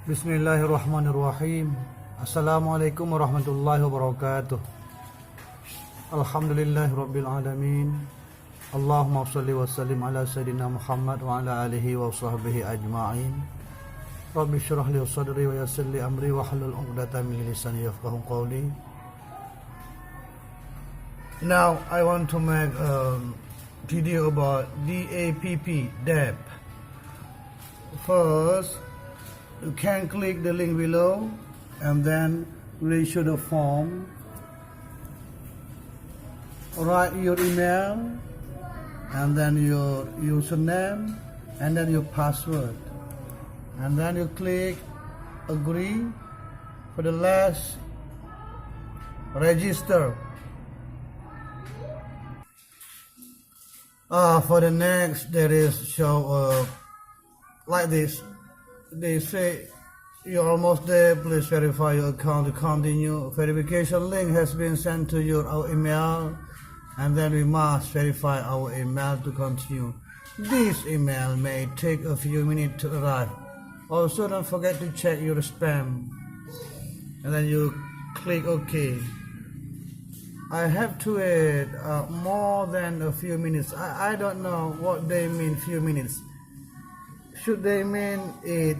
Bismillahirrahmanirrahim. Assalamualaikum warahmatullahi wabarakatuh. Alhamdulillahi rabbil alamin. Allahumma salli wa sallim ala sayyidina Muhammad wa ala alihi wa sahbihi ajma'in. Rabbi syrah li sadri wa yassir li amri wa hlul 'uqdatam min lisani yafqahu qawli. Now I want to make a video about DAPP. First, you can click the link below and then register the form. Write your email and then your username and then your password, and then you click agree. For the last, register. For the next, there is show like this. They say you're almost there, please verify your account to continue. Verification link has been sent to our email, and then we must verify our email to continue. This email may take a few minutes to arrive. Also, don't forget to check your spam, and then you click OK. I have to wait more than a few minutes. I don't know what they mean few minutes. Should they mean it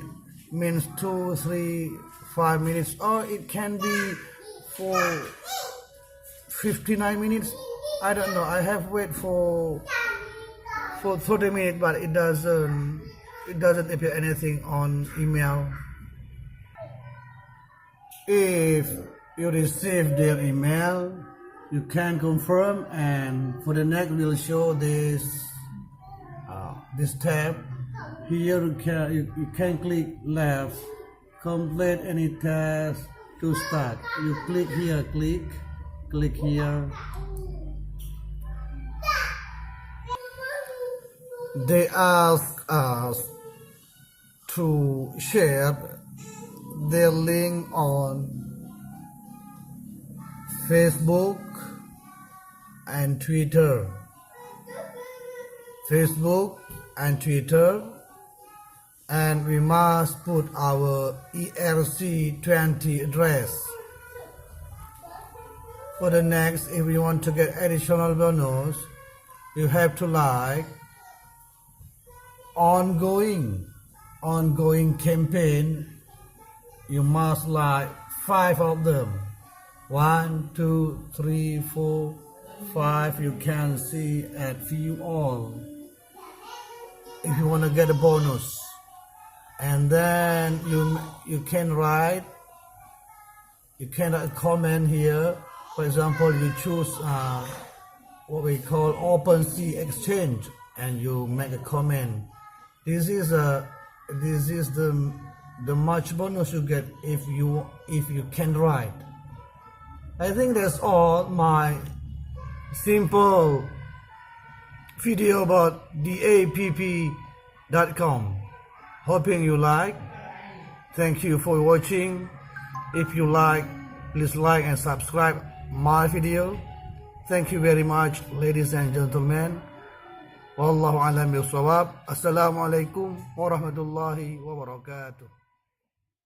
means 2, 3, 5 minutes, or it can be for 59 minutes? I don't know. I have wait for 30 minutes, but it doesn't appear anything on email. If you receive their email, you can confirm, and for the next we'll show this tab. Here you can click left, complete any task to start. You click here, click here. They ask us to share their link on Facebook and Twitter. And we must put our ERC20 address. For the next, if you want to get additional bonus, you have to like ongoing campaign. You must like 5 of them. 1, 2, 3, 4, 5. You can see at view all if you want to get a bonus. And then you can write a comment here. For example, you choose what we call open sea exchange, and you make a comment. This is the much bonus you get if you can write. I think that's all my simple video about DAPP.com. Hoping you like. Thank you for watching. If you like, please like and subscribe my video. Thank you very much, ladies and gentlemen. Wallahu a'lam bishawab. Assalamualaikum warahmatullahi wabarakatuh.